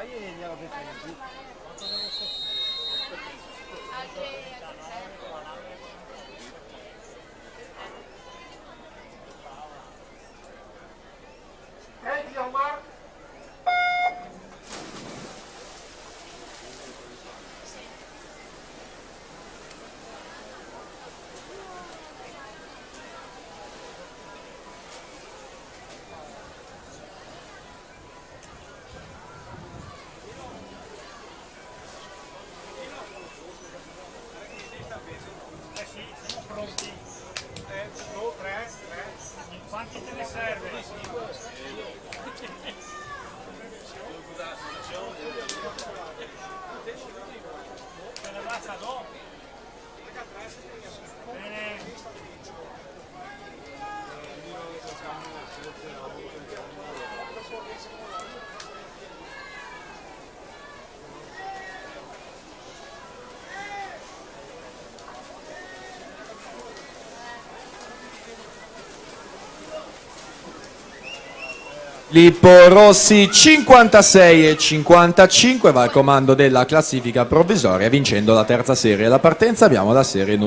fai e gliela prendi. Omar. Sì, siamo pronti. 2, 3. Quanti te ne serve? Se ne basta dopo. Bene. Lippo Rossi 56 e 55 va al comando della classifica provvisoria vincendo la terza serie. La partenza abbiamo la serie